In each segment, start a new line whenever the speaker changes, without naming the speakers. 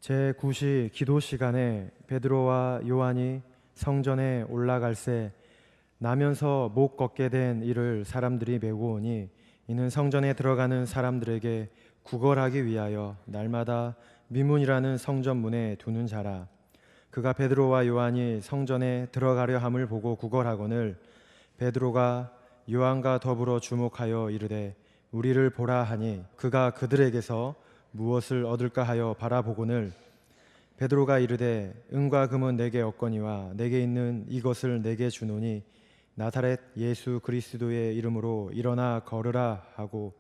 제9시 기도 시간에 베드로와 요한이 성전에 올라갈새 나면서 못 걷게 된 이를 사람들이 메고 오니 이는 성전에 들어가는 사람들에게 구걸하기 위하여 날마다 미문이라는 성전문에 두는 자라. 그가 베드로와 요한이 성전에 들어가려 함을 보고 구걸하거늘 베드로가 요한과 더불어 주목하여 이르되 우리를 보라 하니 그가 그들에게서 무엇을 얻을까 하여 바라보거늘 베드로가 이르되 은과 금은 내게 없거니와 내게 있는 이것을 내게 주노니 나사렛 예수 그리스도의 이름으로 일어나 걸으라 하고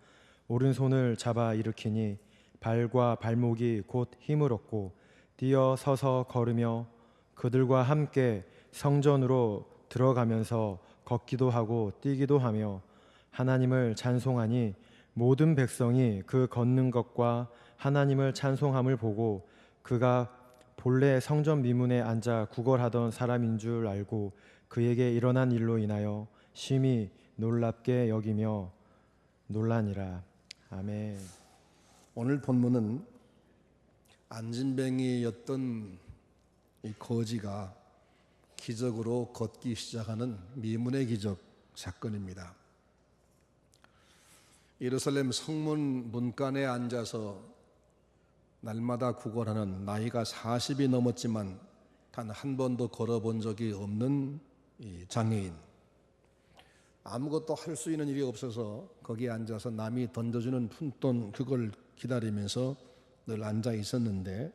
오른손을 잡아 일으키니 발과 발목이 곧 힘을 얻고 뛰어 서서 걸으며 그들과 함께 성전으로 들어가면서 걷기도 하고 뛰기도 하며 하나님을 찬송하니 모든 백성이 그 걷는 것과 하나님을 찬송함을 보고 그가 본래 성전 미문에 앉아 구걸하던 사람인 줄 알고 그에게 일어난 일로 인하여 심히 놀랍게 여기며 놀라니라. 아멘.
오늘 본문은 안진뱅이였던 이 거지가 기적으로 걷기 시작하는 미문의 기적 사건입니다. 예루살렘 성문 문간에 앉아서 날마다 구걸하는 나이가 40이 넘었지만 단 한 번도 걸어본 적이 없는 이 장애인, 아무것도 할 수 있는 일이 없어서 거기에 앉아서 남이 던져주는 푼돈 그걸 기다리면서 늘 앉아 있었는데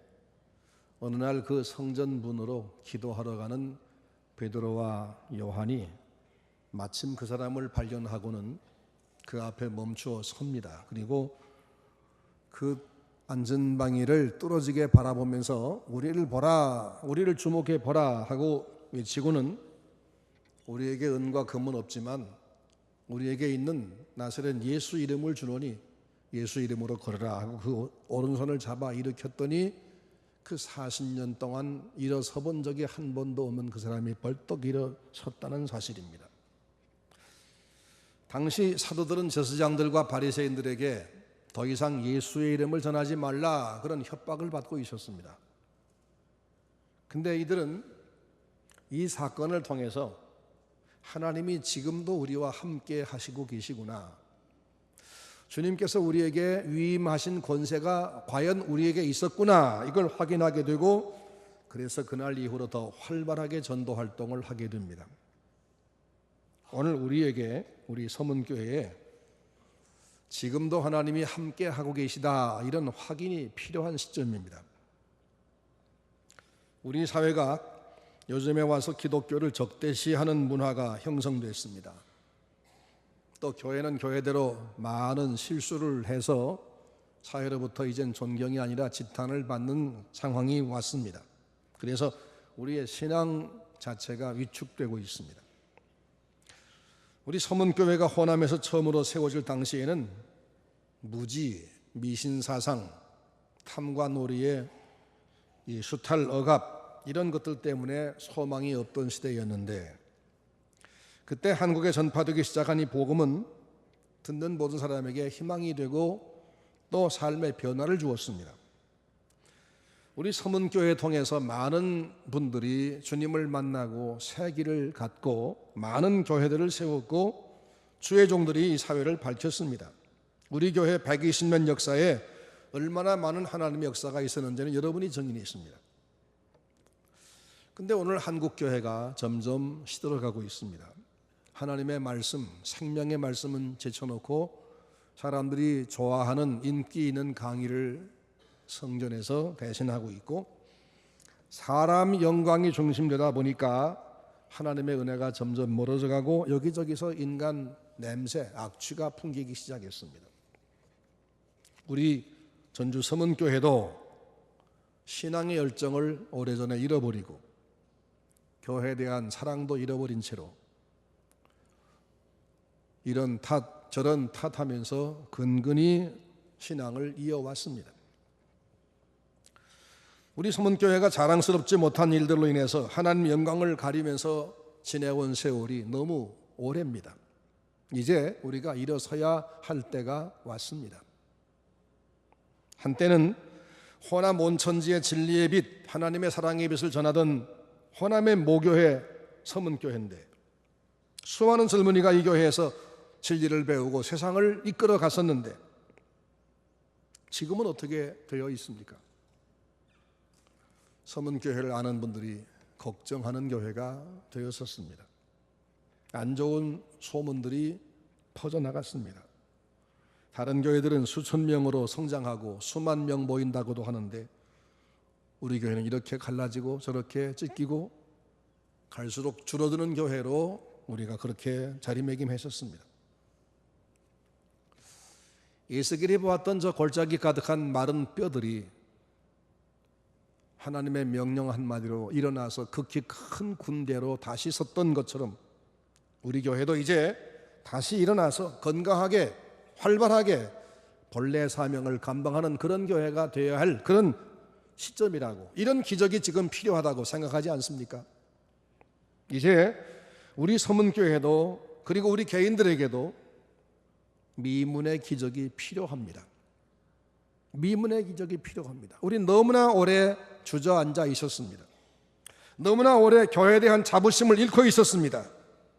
어느 날 그 성전 문으로 기도하러 가는 베드로와 요한이 마침 그 사람을 발견하고는 그 앞에 멈추어 섭니다. 그리고 그 안전방위를 뚫어지게 바라보면서 우리를 보라, 우리를 주목해 보라 하고 외치고는 우리에게 은과 금은 없지만 우리에게 있는 나사렛 예수 이름을 주노니 예수 이름으로 걸으라 하고 그 오른손을 잡아 일으켰더니 그 40년 동안 일어서 본 적이 한 번도 없는 그 사람이 벌떡 일어섰다는 사실입니다. 당시 사도들은 제사장들과 바리새인들에게 더 이상 예수의 이름을 전하지 말라 그런 협박을 받고 있었습니다. 근데 이들은 이 사건을 통해서 하나님이 지금도 우리와 함께 하시고 계시구나, 주님께서 우리에게 위임하신 권세가 과연 우리에게 있었구나, 이걸 확인하게 되고 그래서 그날 이후로 더 활발하게 전도 활동을 하게 됩니다. 오늘 우리에게, 우리 서문교회에 지금도 하나님이 함께 하고 계시다, 이런 확인이 필요한 시점입니다. 우리 사회가 요즘에 와서 기독교를 적대시하는 문화가 형성됐습니다. 또 교회는 교회대로 많은 실수를 해서 사회로부터 이젠 존경이 아니라 지탄을 받는 상황이 왔습니다. 그래서 우리의 신앙 자체가 위축되고 있습니다. 우리 서문교회가 호남에서 처음으로 세워질 당시에는 무지, 미신사상, 탐관오리의 이 수탈 억압 이런 것들 때문에 소망이 없던 시대였는데 그때 한국에 전파되기 시작한 이 복음은 듣는 모든 사람에게 희망이 되고 또 삶의 변화를 주었습니다. 우리 서문교회 통해서 많은 분들이 주님을 만나고 새 길을 갖고 많은 교회들을 세웠고 주의 종들이 이 사회를 밝혔습니다. 우리 교회 120년 역사에 얼마나 많은 하나님의 역사가 있었는지는 여러분이 증인이 있습니다. 근데 오늘 한국교회가 점점 시들어가고 있습니다. 하나님의 말씀, 생명의 말씀은 제쳐놓고 사람들이 좋아하는 인기 있는 강의를 성전에서 대신하고 있고 사람 영광이 중심되다 보니까 하나님의 은혜가 점점 멀어져 가고 여기저기서 인간 냄새, 악취가 풍기기 시작했습니다. 우리 전주 서문교회도 신앙의 열정을 오래전에 잃어버리고 교회에 대한 사랑도 잃어버린 채로 이런 탓 저런 탓하면서 근근히 신앙을 이어왔습니다. 우리 서문교회가 자랑스럽지 못한 일들로 인해서 하나님 영광을 가리면서 지내온 세월이 너무 오래입니다. 이제 우리가 일어서야 할 때가 왔습니다. 한때는 호남 온천지의 진리의 빛, 하나님의 사랑의 빛을 전하던 호남의 모교회 서문교회인데 수많은 젊은이가 이 교회에서 진리를 배우고 세상을 이끌어 갔었는데 지금은 어떻게 되어 있습니까? 서문교회를 아는 분들이 걱정하는 교회가 되었었습니다. 안 좋은 소문들이 퍼져나갔습니다. 다른 교회들은 수천 명으로 성장하고 수만 명 모인다고도 하는데 우리 교회는 이렇게 갈라지고 저렇게 찢기고 갈수록 줄어드는 교회로 우리가 그렇게 자리매김했었습니다. 에스겔이 보았던 저 골짜기 가득한 마른 뼈들이 하나님의 명령 한마디로 일어나서 극히 큰 군대로 다시 섰던 것처럼 우리 교회도 이제 다시 일어나서 건강하게 활발하게 본래 사명을 감당하는 그런 교회가 되어야 할 그런 시점이라고, 이런 기적이 지금 필요하다고 생각하지 않습니까? 이제 우리 서문교회도 그리고 우리 개인들에게도 미문의 기적이 필요합니다. 미문의 기적이 필요합니다. 우리 너무나 오래 주저앉아 있었습니다. 너무나 오래 교회에 대한 자부심을 잃고 있었습니다.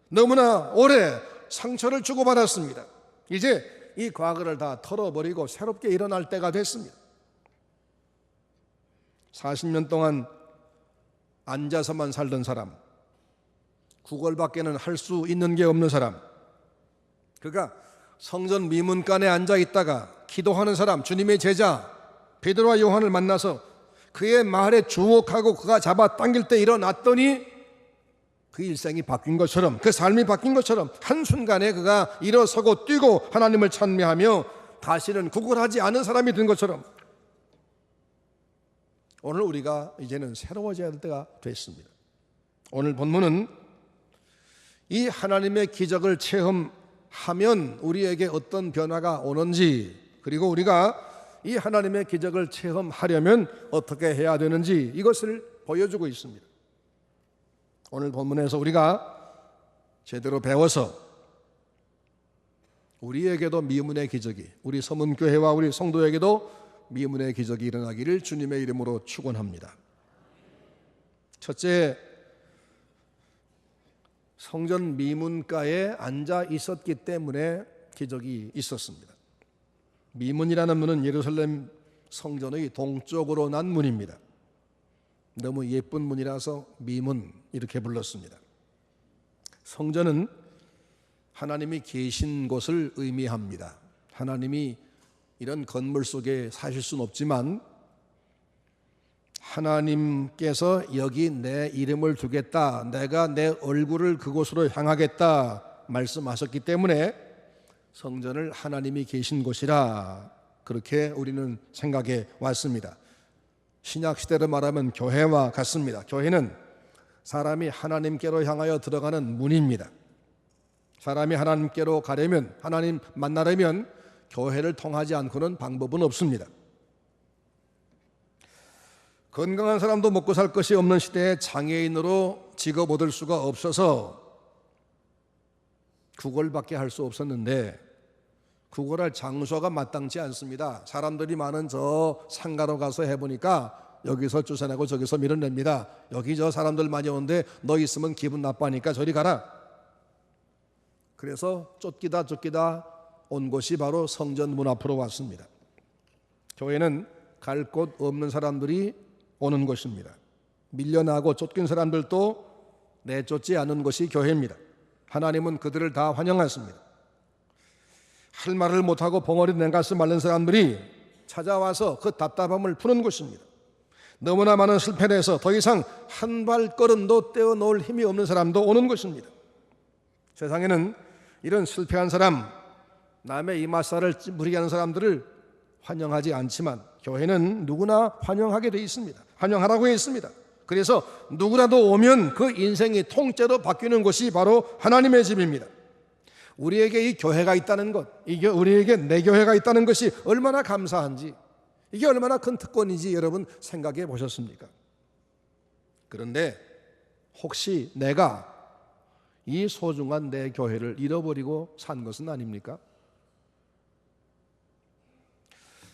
너무나 오래 상처를 주고받았습니다. 이제 이 과거를 다 털어버리고 새롭게 일어날 때가 됐습니다. 40년 동안 앉아서만 살던 사람, 구걸밖에는 할 수 있는 게 없는 사람, 그가 성전 미문간에 앉아 있다가 기도하는 사람, 주님의 제자 베드로와 요한을 만나서 그의 말에 주목하고 그가 잡아당길 때 일어났더니 그 일생이 바뀐 것처럼, 그 삶이 바뀐 것처럼 한순간에 그가 일어서고 뛰고 하나님을 찬미하며 다시는 구걸하지 않은 사람이 된 것처럼 오늘 우리가 이제는 새로워져야 할 때가 됐습니다. 오늘 본문은 이 하나님의 기적을 체험하면 우리에게 어떤 변화가 오는지, 그리고 우리가 이 하나님의 기적을 체험하려면 어떻게 해야 되는지 이것을 보여주고 있습니다. 오늘 본문에서 우리가 제대로 배워서 우리에게도 미문의 기적이, 우리 서문교회와 우리 성도에게도 미문의 기적이 일어나기를 주님의 이름으로 축원합니다. 첫째, 성전 미문가에 앉아 있었기 때문에 기적이 있었습니다. 미문이라는 문은 예루살렘 성전의 동쪽으로 난 문입니다. 너무 예쁜 문이라서 미문 이렇게 불렀습니다. 성전은 하나님이 계신 곳을 의미합니다. 하나님이 이런 건물 속에 사실 수는 없지만 하나님께서 여기 내 이름을 두겠다, 내가 내 얼굴을 그곳으로 향하겠다 말씀하셨기 때문에 성전을 하나님이 계신 곳이라 그렇게 우리는 생각해 왔습니다. 신약 시대로 말하면 교회와 같습니다. 교회는 사람이 하나님께로 향하여 들어가는 문입니다. 사람이 하나님께로 가려면, 하나님 만나려면 교회를 통하지 않고는 방법은 없습니다. 건강한 사람도 먹고 살 것이 없는 시대에 장애인으로 직업 얻을 수가 없어서 구걸밖에 할 수 없었는데 구걸할 장소가 마땅치 않습니다. 사람들이 많은 저 상가로 가서 해보니까 여기서 쫓아내고 저기서 밀어냅니다. 여기 저 사람들 많이 오는데 너 있으면 기분 나빠하니까 저리 가라. 그래서 쫓기다 온 곳이 바로 성전 문 앞으로 왔습니다. 교회는 갈 곳 없는 사람들이 오는 곳입니다. 밀려나고 쫓긴 사람들도 내쫓지 않은 것이 교회입니다. 하나님은 그들을 다 환영하십니다. 할 말을 못하고 벙어리 냉가슴 앓는 사람들이 찾아와서 그 답답함을 푸는 곳입니다. 너무나 많은 실패를 해서 더 이상 한 발걸음도 떼어놓을 힘이 없는 사람도 오는 곳입니다. 세상에는 이런 실패한 사람, 남의 이마살을 찌푸리게 하는 사람들을 환영하지 않지만 교회는 누구나 환영하게 되어 있습니다. 환영하라고 해 있습니다. 그래서 누구라도 오면 그 인생이 통째로 바뀌는 곳이 바로 하나님의 집입니다. 우리에게 이 교회가 있다는 것, 이게 우리에게 내 교회가 있다는 것이 얼마나 감사한지, 이게 얼마나 큰 특권인지 여러분 생각해 보셨습니까? 그런데 혹시 내가 이 소중한 내 교회를 잃어버리고 산 것은 아닙니까?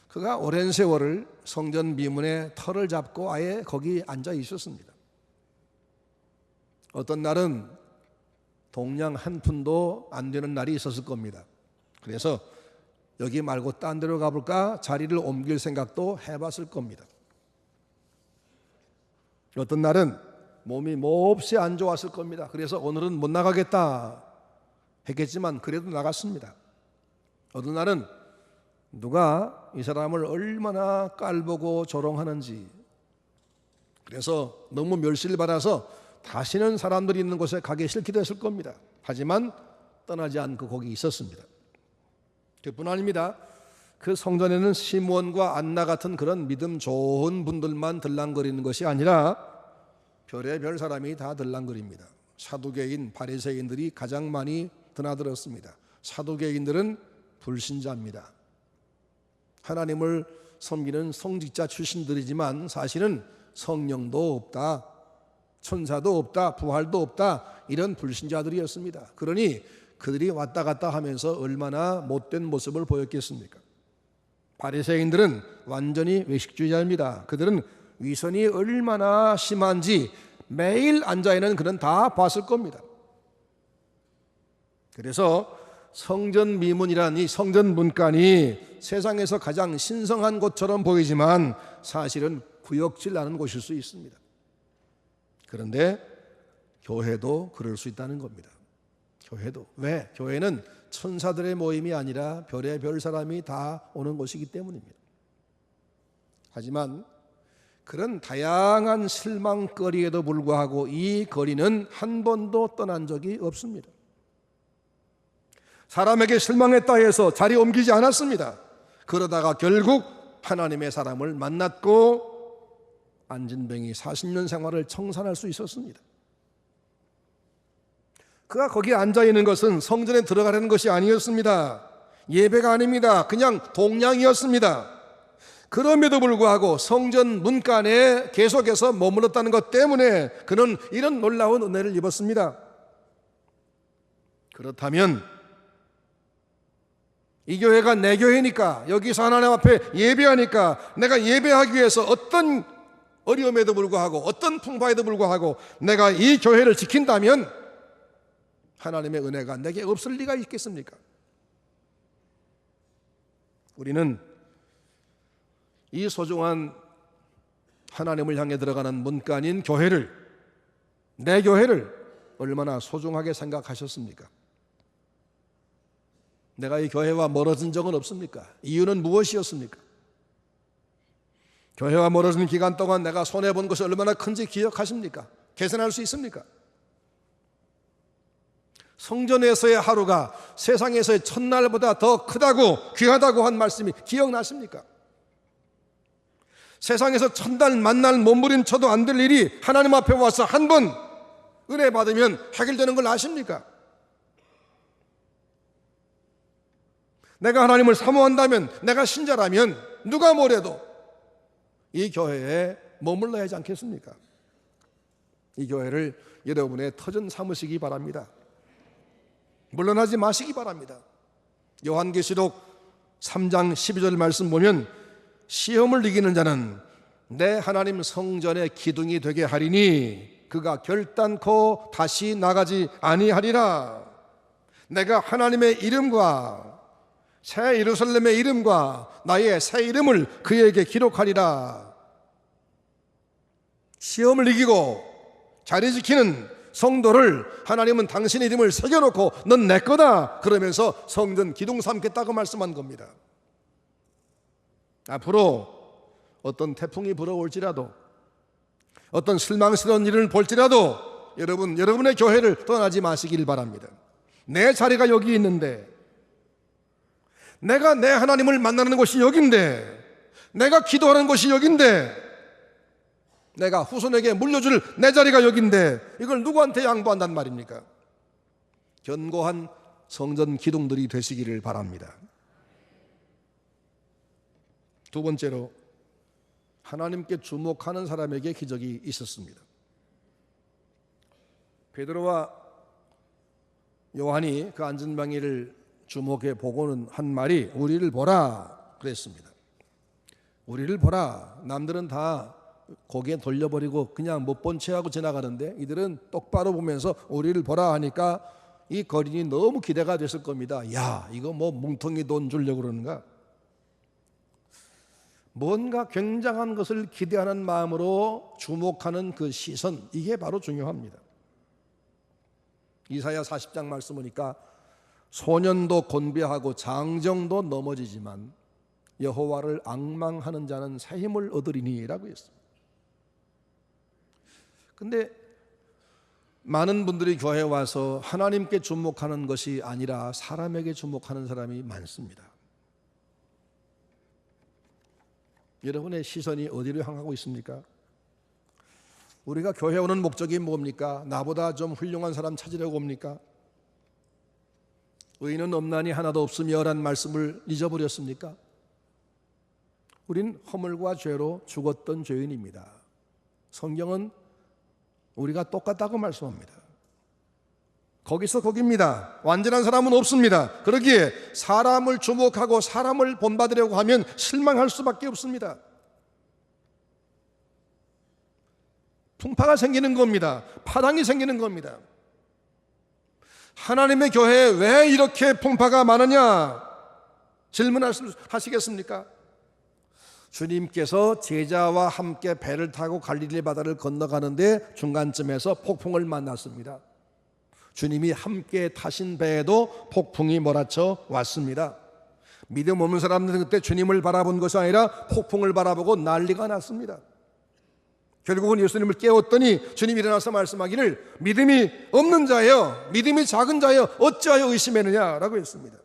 그가 오랜 세월을 성전 미문에 터를 잡고 아예 거기 앉아 있었습니다. 어떤 날은 동량 한 푼도 안 되는 날이 있었을 겁니다. 그래서 여기 말고 딴 데로 가볼까 자리를 옮길 생각도 해봤을 겁니다. 어떤 날은 몸이 몹시 안 좋았을 겁니다. 그래서 오늘은 못 나가겠다 했겠지만 그래도 나갔습니다. 어떤 날은 누가 이 사람을 얼마나 깔보고 조롱하는지, 그래서 너무 멸시를 받아서 다시는 사람들이 있는 곳에 가기 싫기도 했을 겁니다. 하지만 떠나지 않고 거기 있었습니다. 그뿐 아닙니다. 그 성전에는 시므온과 안나 같은 그런 믿음 좋은 분들만 들락거리는 것이 아니라 별의별 사람이 다 들락거립니다. 사두개인, 바리새인들이 가장 많이 드나들었습니다. 사두개인들은 불신자입니다. 하나님을 섬기는 성직자 출신들이지만 사실은 성령도 없다, 천사도 없다, 부활도 없다, 이런 불신자들이었습니다. 그러니 그들이 왔다 갔다 하면서 얼마나 못된 모습을 보였겠습니까? 바리새인들은 완전히 외식주의자입니다. 그들은 위선이 얼마나 심한지 매일 앉아있는 그는 다 봤을 겁니다. 그래서 성전 미문이란 이 성전 문간이 세상에서 가장 신성한 곳처럼 보이지만 사실은 구역질 나는 곳일 수 있습니다. 그런데 교회도 그럴 수 있다는 겁니다. 교회도. 왜? 교회는 천사들의 모임이 아니라 별의별 사람이 다 오는 곳이기 때문입니다. 하지만 그런 다양한 실망거리에도 불구하고 이 거리는 한 번도 떠난 적이 없습니다. 사람에게 실망했다 해서 자리 옮기지 않았습니다. 그러다가 결국 하나님의 사람을 만났고 안진뱅이 40년 생활을 청산할 수 있었습니다. 그가 거기에 앉아있는 것은 성전에 들어가려는 것이 아니었습니다. 예배가 아닙니다. 그냥 동냥이었습니다. 그럼에도 불구하고 성전 문간에 계속해서 머물렀다는 것 때문에 그는 이런 놀라운 은혜를 입었습니다. 그렇다면 이 교회가 내 교회니까, 여기서 하나님 앞에 예배하니까 내가 예배하기 위해서 어떤 어려움에도 불구하고 어떤 풍파에도 불구하고 내가 이 교회를 지킨다면 하나님의 은혜가 내게 없을 리가 있겠습니까? 우리는 이 소중한 하나님을 향해 들어가는 문간인 교회를, 내 교회를 얼마나 소중하게 생각하셨습니까? 내가 이 교회와 멀어진 적은 없습니까? 이유는 무엇이었습니까? 교회와 멀어진 기간 동안 내가 손해본 것이 얼마나 큰지 기억하십니까? 계산할 수 있습니까? 성전에서의 하루가 세상에서의 첫날보다 더 크다고, 귀하다고 한 말씀이 기억나십니까? 세상에서 첫날 만날 몸부림쳐도 안 될 일이 하나님 앞에 와서 한 번 은혜 받으면 해결되는 걸 아십니까? 내가 하나님을 사모한다면, 내가 신자라면 누가 뭐래도 이 교회에 머물러야 하지 않겠습니까? 이 교회를 여러분의 터전 삼으시기 바랍니다. 물러나지 마시기 바랍니다. 요한계시록 3장 12절 말씀 보면 시험을 이기는 자는 내 하나님 성전의 기둥이 되게 하리니 그가 결단코 다시 나가지 아니하리라. 내가 하나님의 이름과 새 예루살렘의 이름과 나의 새 이름을 그에게 기록하리라. 시험을 이기고 자리 지키는 성도를 하나님은 당신의 이름을 새겨놓고 넌 내 거다 그러면서 성전 기둥 삼겠다고 말씀한 겁니다. 앞으로 어떤 태풍이 불어올지라도, 어떤 실망스러운 일을 볼지라도 여러분의 교회를 떠나지 마시길 바랍니다. 내 자리가 여기 있는데, 내가 내 하나님을 만나는 곳이 여긴데, 내가 기도하는 곳이 여긴데, 내가 후손에게 물려줄 내 자리가 여긴데 이걸 누구한테 양보한단 말입니까? 견고한 성전 기둥들이 되시기를 바랍니다. 두 번째로 하나님께 주목하는 사람에게 기적이 있었습니다. 베드로와 요한이 그 안진뱅이를 주목해 보고는 한 말이 우리를 보라 그랬습니다. 우리를 보라. 남들은 다 고개 돌려버리고 그냥 못 본 채하고 지나가는데 이들은 똑바로 보면서 우리를 보라 하니까 이 거린이 너무 기대가 됐을 겁니다. 야, 이거 뭐 뭉텅이 돈 주려고 그러는가? 뭔가 굉장한 것을 기대하는 마음으로 주목하는 그 시선, 이게 바로 중요합니다. 이사야 40장 말씀 보니까 소년도 곤배하고 장정도 넘어지지만 여호와를 앙망하는 자는 새 힘을 얻으리니라고 했습니다. 근데 많은 분들이 교회에 와서 하나님께 주목하는 것이 아니라 사람에게 주목하는 사람이 많습니다. 여러분의 시선이 어디로 향하고 있습니까? 우리가 교회 오는 목적이 뭡니까? 나보다 좀 훌륭한 사람 찾으려고 옵니까? 의인은 없나니 하나도 없으며라는 말씀을 잊어버렸습니까? 우린 허물과 죄로 죽었던 죄인입니다. 성경은 우리가 똑같다고 말씀합니다. 거기서 거기입니다. 완전한 사람은 없습니다. 그러기에 사람을 주목하고 사람을 본받으려고 하면 실망할 수밖에 없습니다. 풍파가 생기는 겁니다. 파당이 생기는 겁니다. 하나님의 교회에 왜 이렇게 풍파가 많으냐 질문하시겠습니까? 주님께서 제자와 함께 배를 타고 갈릴리 바다를 건너가는데 중간쯤에서 폭풍을 만났습니다. 주님이 함께 타신 배에도 폭풍이 몰아쳐 왔습니다. 믿음 없는 사람들은 그때 주님을 바라본 것이 아니라 폭풍을 바라보고 난리가 났습니다. 결국은 예수님을 깨웠더니 주님이 일어나서 말씀하기를 믿음이 없는 자여, 믿음이 작은 자여 어찌하여 의심했느냐라고 했습니다.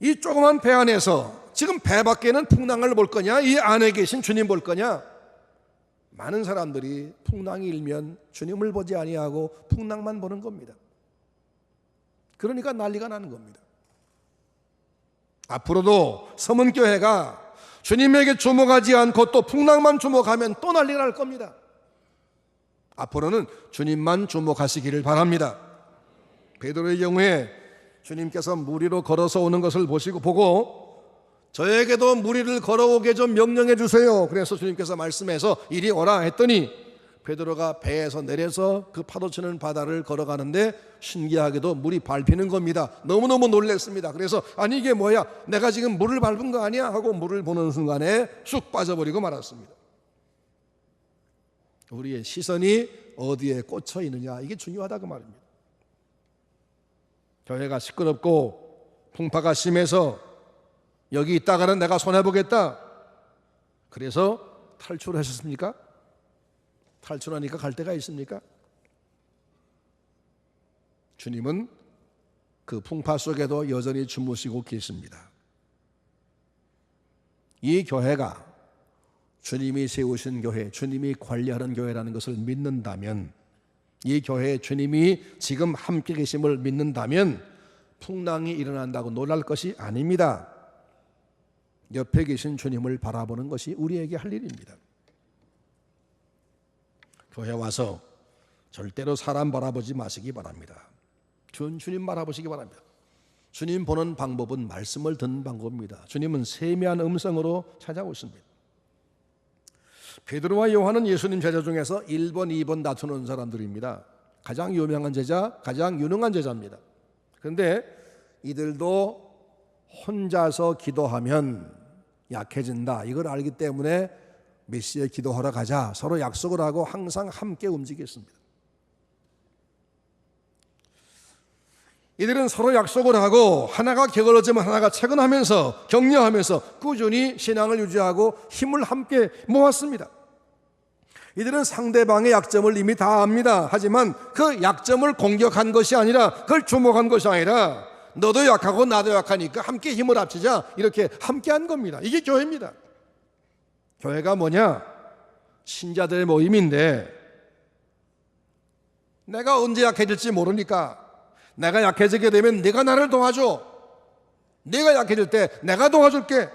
이 조그만 배 안에서 지금 배 밖에는 풍랑을 볼 거냐, 이 안에 계신 주님 볼 거냐? 많은 사람들이 풍랑이 일면 주님을 보지 아니하고 풍랑만 보는 겁니다. 그러니까 난리가 나는 겁니다. 앞으로도 서문교회가 주님에게 주목하지 않고 또 풍랑만 주목하면 또 난리가 날 겁니다. 앞으로는 주님만 주목하시기를 바랍니다. 베드로의 경우에 주님께서 물 위로 걸어서 오는 것을 보고 저에게도 물 위를 걸어오게 좀 명령해 주세요. 그래서 주님께서 말씀해서 이리 오라 했더니 베드로가 배에서 내려서 그 파도치는 바다를 걸어가는데 신기하게도 물이 밟히는 겁니다. 너무너무 놀랐습니다. 그래서 아니 이게 뭐야, 내가 지금 물을 밟은 거 아니야 하고 물을 보는 순간에 쑥 빠져버리고 말았습니다. 우리의 시선이 어디에 꽂혀 있느냐, 이게 중요하다 그 말입니다. 교회가 시끄럽고 풍파가 심해서 여기 있다가는 내가 손해보겠다, 그래서 탈출하셨습니까? 탈출하니까 갈 데가 있습니까? 주님은 그 풍파 속에도 여전히 주무시고 계십니다. 이 교회가 주님이 세우신 교회, 주님이 관리하는 교회라는 것을 믿는다면, 이 교회에 주님이 지금 함께 계심을 믿는다면 풍랑이 일어난다고 놀랄 것이 아닙니다. 옆에 계신 주님을 바라보는 것이 우리에게 할 일입니다. 교회 와서 절대로 사람 바라보지 마시기 바랍니다. 주님 바라보시기 바랍니다. 주님 보는 방법은 말씀을 듣는 방법입니다. 주님은 세미한 음성으로 찾아오십니다. 베드로와 요한은 예수님 제자 중에서 1번, 2번 다투는 사람들입니다. 가장 유명한 제자, 가장 유능한 제자입니다. 그런데 이들도 혼자서 기도하면 약해진다, 이걸 알기 때문에 메시아 기도하러 가자, 서로 약속을 하고 항상 함께 움직였습니다. 이들은 서로 약속을 하고 하나가 게을러지면 하나가 채근하면서 격려하면서 꾸준히 신앙을 유지하고 힘을 함께 모았습니다. 이들은 상대방의 약점을 이미 다 압니다. 하지만 그 약점을 공격한 것이 아니라, 그걸 주목한 것이 아니라 너도 약하고 나도 약하니까 함께 힘을 합치자, 이렇게 함께 한 겁니다. 이게 교회입니다. 교회가 뭐냐? 신자들의 모임인데 내가 언제 약해질지 모르니까 내가 약해지게 되면 네가 나를 도와줘, 네가 약해질 때 내가 도와줄게.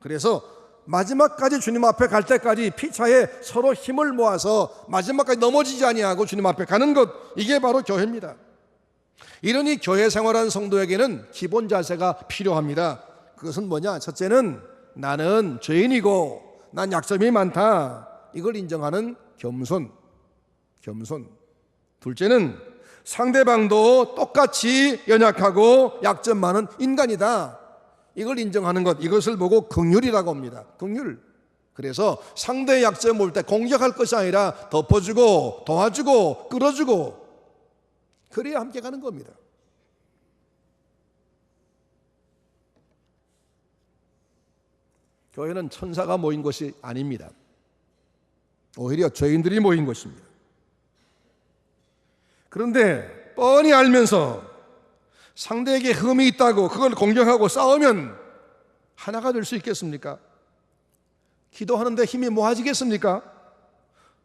그래서 마지막까지 주님 앞에 갈 때까지 피차에 서로 힘을 모아서 마지막까지 넘어지지 아니하고 주님 앞에 가는 것, 이게 바로 교회입니다. 이러니 교회 생활하는 성도에게는 기본 자세가 필요합니다. 그것은 뭐냐? 첫째는 나는 죄인이고 난 약점이 많다, 이걸 인정하는 겸손. 둘째는 상대방도 똑같이 연약하고 약점 많은 인간이다, 이걸 인정하는 것, 이것을 보고 긍휼이라고 합니다. 긍휼. 그래서 상대의 약점을 볼 때 공격할 것이 아니라 덮어주고 도와주고 끌어주고, 그래야 함께 가는 겁니다. 교회는 천사가 모인 것이 아닙니다. 오히려 죄인들이 모인 것입니다. 그런데 뻔히 알면서 상대에게 흠이 있다고 그걸 공격하고 싸우면 하나가 될 수 있겠습니까? 기도하는데 힘이 모아지겠습니까?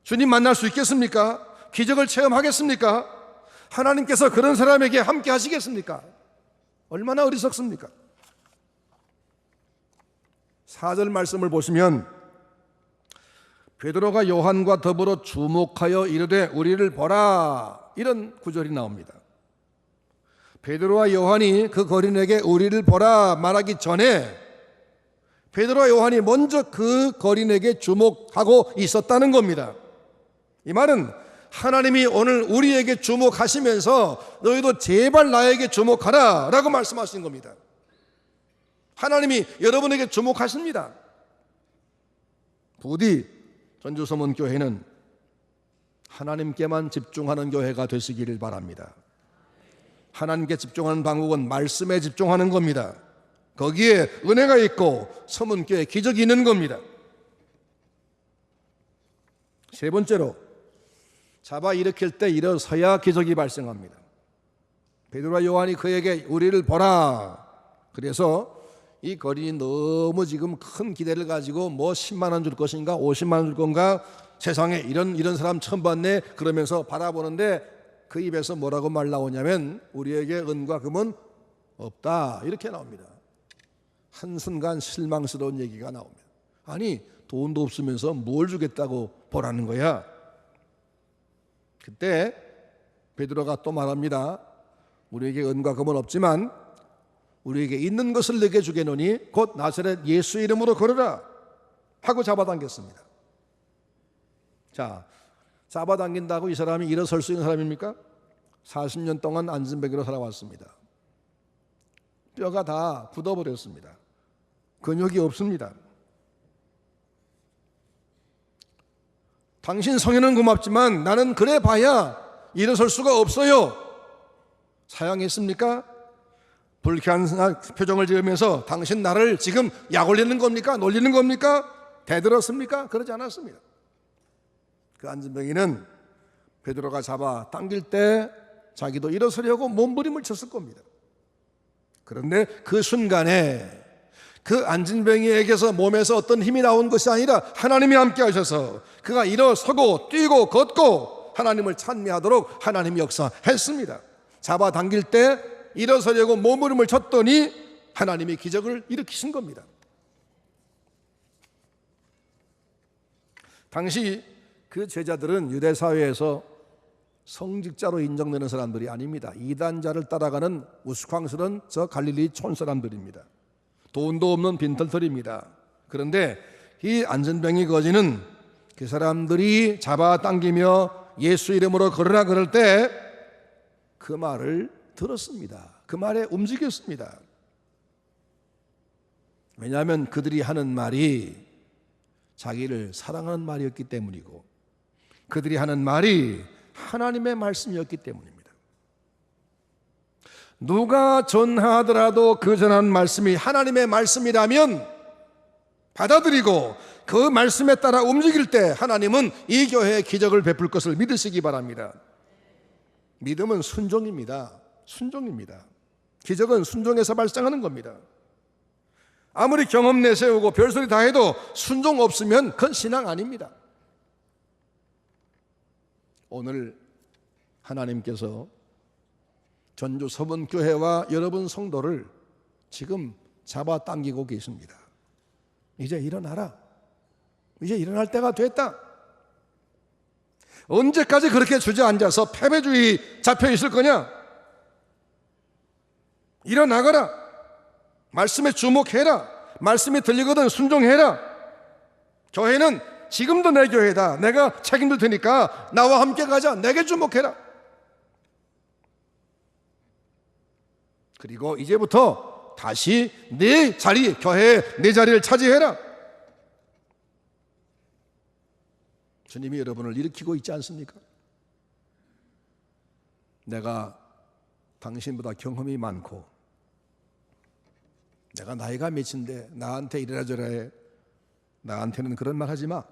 주님 만날 수 있겠습니까? 기적을 체험하겠습니까? 하나님께서 그런 사람에게 함께 하시겠습니까? 얼마나 어리석습니까? 4절 말씀을 보시면 베드로가 요한과 더불어 주목하여 이르되 우리를 보라, 이런 구절이 나옵니다. 베드로와 요한이 그 거린에게 우리를 보라 말하기 전에 베드로와 요한이 먼저 그 거린에게 주목하고 있었다는 겁니다. 이 말은 하나님이 오늘 우리에게 주목하시면서 너희도 제발 나에게 주목하라 라고 말씀하신 겁니다. 하나님이 여러분에게 주목하십니다. 부디 전주서문교회는 하나님께만 집중하는 교회가 되시기를 바랍니다. 하나님께 집중하는 방법은 말씀에 집중하는 겁니다. 거기에 은혜가 있고 서문교회에 기적이 있는 겁니다. 세 번째로, 잡아 일으킬 때 일어서야 기적이 발생합니다. 베드로와 요한이 그에게 우리를 보라, 그래서 이 거린이 너무 지금 큰 기대를 가지고 뭐 10만 원 줄 것인가 50만 원 줄 건가, 세상에 이런 사람 처음 봤네 그러면서 바라보는데 그 입에서 뭐라고 말 나오냐면 우리에게 은과 금은 없다, 이렇게 나옵니다. 한순간 실망스러운 얘기가 나옵니다. 아니 돈도 없으면서 뭘 주겠다고 보라는 거야. 그때 베드로가 또 말합니다. 우리에게 은과 금은 없지만 우리에게 있는 것을 내게 주겠노니 곧 나사렛 예수 이름으로 걸어라 하고 잡아당겼습니다. 자, 잡아당긴다고 이 사람이 일어설 수 있는 사람입니까? 40년 동안 안진뱅이로 살아왔습니다. 뼈가 다 굳어버렸습니다. 근육이 없습니다. 당신 성현은 고맙지만 나는 그래 봐야 일어설 수가 없어요. 사양했습니까? 불쾌한 표정을 지으면서 당신 나를 지금 약 올리는 겁니까? 놀리는 겁니까? 대들었습니까? 그러지 않았습니다. 그 안진뱅이는 베드로가 잡아 당길 때 자기도 일어서려고 몸부림을 쳤을 겁니다. 그런데 그 순간에 그 안진뱅이에게서 몸에서 어떤 힘이 나온 것이 아니라 하나님이 함께 하셔서 그가 일어서고 뛰고 걷고 하나님을 찬미하도록 하나님이 역사했습니다. 잡아당길 때 일어서려고 몸부림을 쳤더니 하나님이 기적을 일으키신 겁니다. 당시 그 제자들은 유대 사회에서 성직자로 인정되는 사람들이 아닙니다. 이단자를 따라가는 우스꽝스러운 저 갈릴리 촌 사람들입니다. 돈도 없는 빈털털입니다. 그런데 이 안진뱅이 거지는 그 사람들이 잡아당기며 예수 이름으로 걸으라 그럴 때 그 말을 들었습니다. 그 말에 움직였습니다. 왜냐하면 그들이 하는 말이 자기를 사랑하는 말이었기 때문이고 그들이 하는 말이 하나님의 말씀이었기 때문입니다. 누가 전하더라도 그 전한 말씀이 하나님의 말씀이라면 받아들이고 그 말씀에 따라 움직일 때 하나님은 이 교회에 기적을 베풀 것을 믿으시기 바랍니다. 믿음은 순종입니다. 순종입니다. 기적은 순종에서 발생하는 겁니다. 아무리 경험 내세우고 별소리 다 해도 순종 없으면 그건 신앙 아닙니다. 오늘 하나님께서 전주 서문교회와 여러분 성도를 지금 잡아당기고 계십니다. 이제 일어나라. 이제 일어날 때가 됐다. 언제까지 그렇게 주저앉아서 패배주의 잡혀 있을 거냐? 일어나거라. 말씀에 주목해라. 말씀이 들리거든 순종해라. 교회는 지금도 내 교회다. 내가 책임질 테니까 나와 함께 가자. 내게 주목해라. 그리고 이제부터 다시 내 자리, 교회에 내 자리를 차지해라. 주님이 여러분을 일으키고 있지 않습니까? 내가 당신보다 경험이 많고 내가 나이가 몇인데 나한테 이래라 저래라 나한테는 그런 말 하지 마.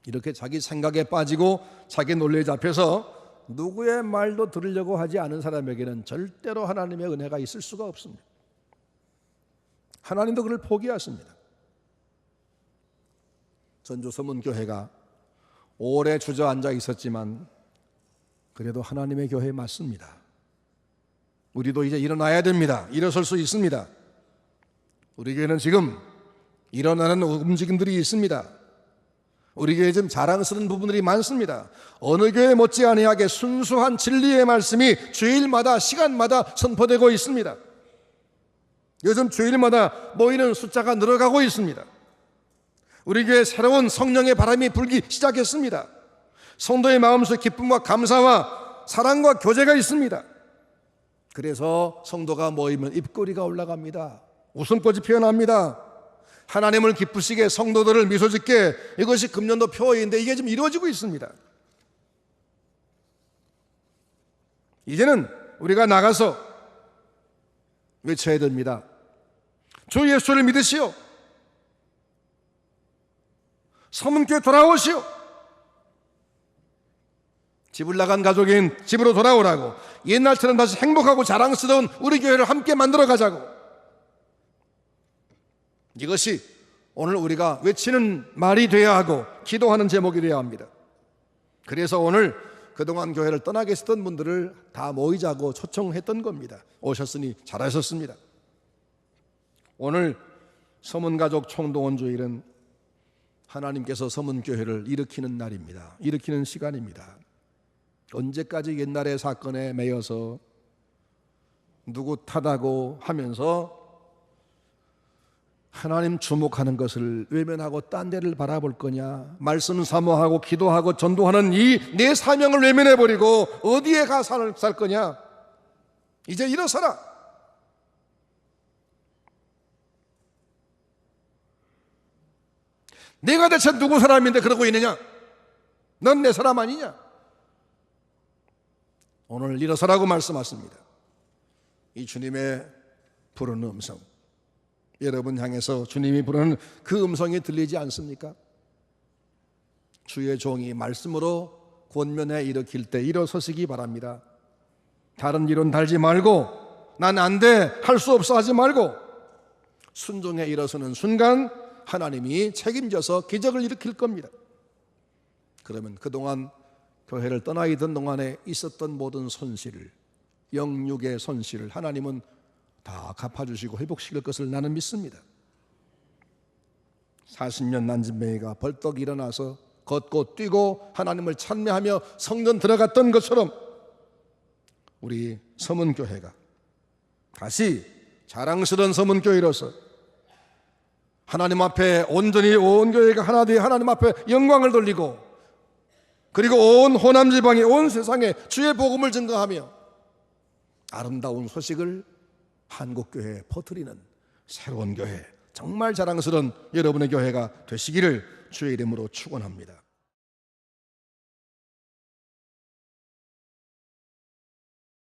이렇게 자기 생각에 빠지고 자기 논리에 잡혀서 누구의 말도 들으려고 하지 않은 사람에게는 절대로 하나님의 은혜가 있을 수가 없습니다. 하나님도 그를 포기하십니다. 전주서문교회가 오래 주저앉아 있었지만 그래도 하나님의 교회에 맞습니다. 우리도 이제 일어나야 됩니다. 일어설 수 있습니다. 우리 교회는 지금 일어나는 움직임들이 있습니다. 우리 교회에 좀 자랑스러운 부분들이 많습니다. 어느 교회 못지 아니하게 순수한 진리의 말씀이 주일마다 시간마다 선포되고 있습니다. 요즘 주일마다 모이는 숫자가 늘어가고 있습니다. 우리 교회에 새로운 성령의 바람이 불기 시작했습니다. 성도의 마음속 기쁨과 감사와 사랑과 교제가 있습니다. 그래서 성도가 모이면 입꼬리가 올라갑니다. 웃음꽃이 피어납니다. 하나님을 기쁘시게 성도들을 미소짓게 이것이 금년도 표어인데 이게 지금 이루어지고 있습니다. 이제는 우리가 나가서 외쳐야 됩니다. 주 예수를 믿으시오. 서문교회 돌아오시오. 집을 나간 가족인 집으로 돌아오라고, 옛날처럼 다시 행복하고 자랑스러운 우리 교회를 함께 만들어 가자고. 이것이 오늘 우리가 외치는 말이 되어야 하고 기도하는 제목이 되어야 합니다. 그래서 오늘 그동안 교회를 떠나 계시던 분들을 다 모이자고 초청했던 겁니다. 오셨으니 잘하셨습니다. 오늘 서문가족 총동원주일은 하나님께서 서문교회를 일으키는 날입니다. 일으키는 시간입니다. 언제까지 옛날의 사건에 매여서 누구 탓하고 하면서 하나님 주목하는 것을 외면하고 딴 데를 바라볼 거냐? 말씀 사모하고 기도하고 전도하는 이 내 사명을 외면해버리고 어디에 가 살 거냐? 이제 일어서라. 내가 대체 누구 사람인데 그러고 있느냐? 넌 내 사람 아니냐? 오늘 일어서라고 말씀하십니다. 이 주님의 부르는 음성, 여러분 향해서 주님이 부르는 그 음성이 들리지 않습니까? 주의 종이 말씀으로 권면해 일으킬 때 일어서시기 바랍니다. 다른 이론 달지 말고 난 안 돼, 할 수 없어 하지 말고 순종해 일어서는 순간 하나님이 책임져서 기적을 일으킬 겁니다. 그러면 그동안 교회를 떠나 있던 동안에 있었던 모든 손실을, 영육의 손실을 하나님은 다 갚아주시고 회복시킬 것을 나는 믿습니다. 40년 난진매가 벌떡 일어나서 걷고 뛰고 하나님을 찬미하며 성전 들어갔던 것처럼 우리 서문교회가 다시 자랑스러운 서문교회로서 하나님 앞에 온전히 온 교회가 하나 되어 하나님 앞에 영광을 돌리고 그리고 온 호남지방에 온 세상에 주의 복음을 증거하며 아름다운 소식을 한국교회에 퍼뜨리는 새로운 교회, 정말 자랑스러운 여러분의 교회가 되시기를 주의 이름으로 축원합니다.